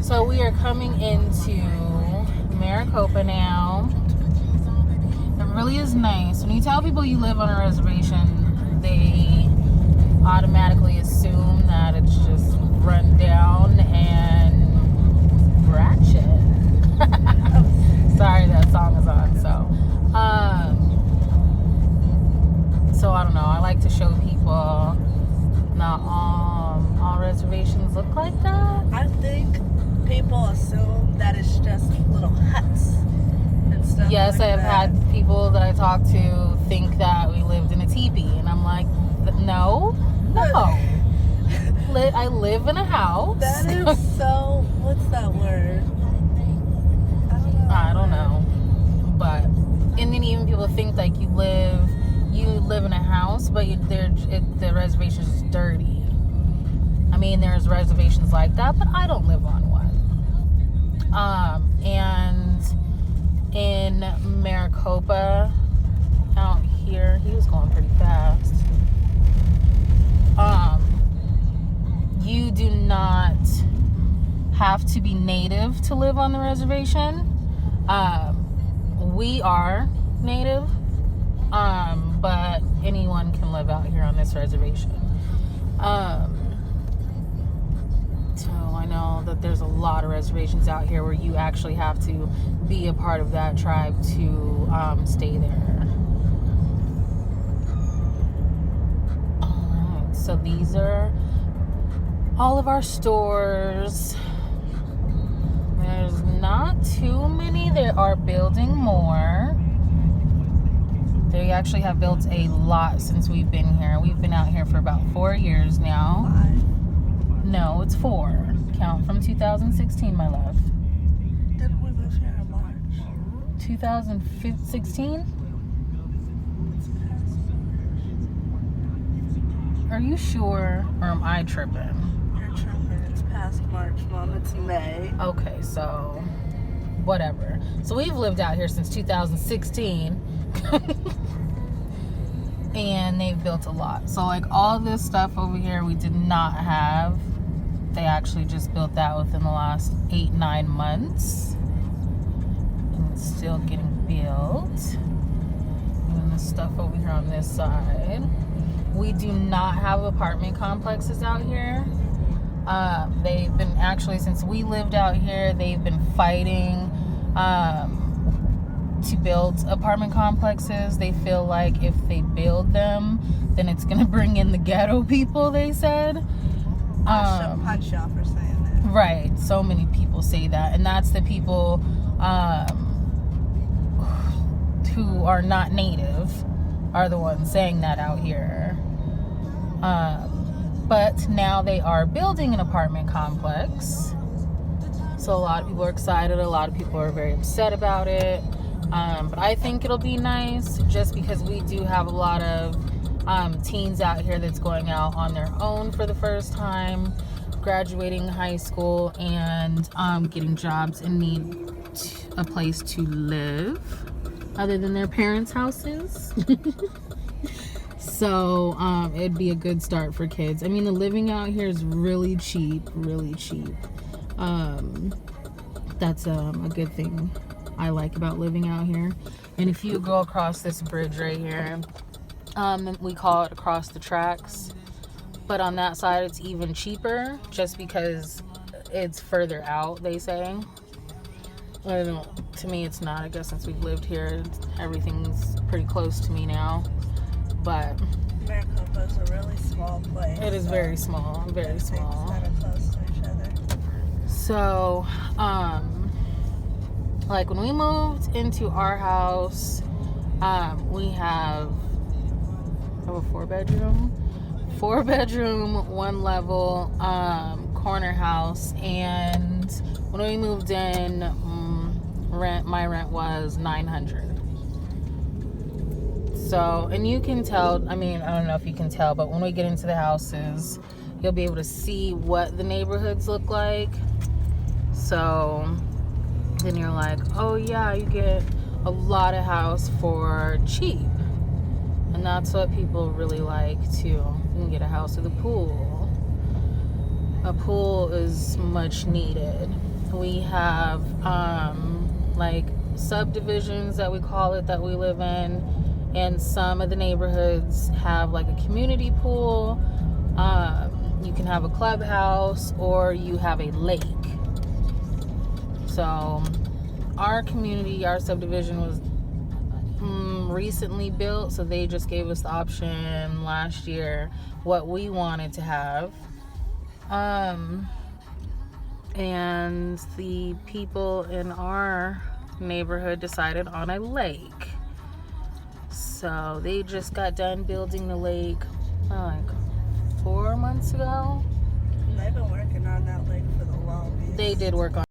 So we are coming into Maricopa now. It really is nice. When you tell people you live on a reservation, they automatically assume that it's just run down and ratchet. Sorry, that song is on. So I don't know. I like to show people not all reservations look like that. I think people assume that it's just little huts and stuff. Yes, like I've that. had people that I talk to think that we lived in a teepee, and I'm like, no. I live in a house. That is so. What's that word? I don't know. But and then even people think like you live in a house, but the reservation is dirty. I mean, there's reservations like that, but I don't live on one. And in Maricopa, out here, he was going pretty fast. You do not have to be native to live on the reservation. We are native, but anyone can live out here on this reservation. So I know that there's a lot of reservations out here where you actually have to be a part of that tribe to stay there. Alright, so these are all of our stores. There's not too many. They are building more. They actually have built a lot since we've been here. We've been out here for about 4 years now. 5. No, it's 4. Count from 2016, my love. Didn't we move here in March? 2016? Are you sure, or am I tripping? You're tripping. It's past March, Mom. It's May. Okay, so whatever. So we've lived out here since 2016. And they've built a lot. So like all this stuff over here we did not have. They actually just built that within the last 8-9 months. And it's still getting built. And the stuff over here on this side. We do not have apartment complexes out here. They've been actually, since we lived out here, they've been fighting to build apartment complexes. They feel like if they build them, then it's gonna bring in the ghetto people, they said. Punch y'all for saying that. Right, so many people say that, and that's the people who are not native are the ones saying that out here. But now they are building an apartment complex, so a lot of people are excited, a lot of people are very upset about it. But I think it'll be nice just because we do have a lot of teens out here that's going out on their own for the first time, graduating high school, and getting jobs and need a place to live other than their parents' houses. So it'd be a good start for kids. I mean, the living out here is really cheap, really cheap. That's a good thing I like about living out here. And if you go across this bridge right here, we call it across the tracks, but on that side it's even cheaper just because it's further out, they say. I don't know, to me it's not. I guess since we've lived here, everything's pretty close to me now. But Maricopa is a really small place. it is very small, very small. Kind of close to each other. So, like when we moved into our house, we have a 4-bedroom, 1 level, corner house. And when we moved in, my rent was $900. So, and you can tell, I mean, I don't know if you can tell, but when we get into the houses, you'll be able to see what the neighborhoods look like. So then you're like, oh yeah, you get a lot of house for cheap. And that's what people really like too. You can get a house with a pool. A pool is much needed. We have like subdivisions that we call it that we live in, and some of the neighborhoods have like a community pool. You can have a clubhouse, or you have a lake. So our community, our subdivision was recently built, so they just gave us the option last year what we wanted to have. And the people in our neighborhood decided on a lake. So they just got done building the lake like 4 months ago. They've been working on that lake for the longest. They did work on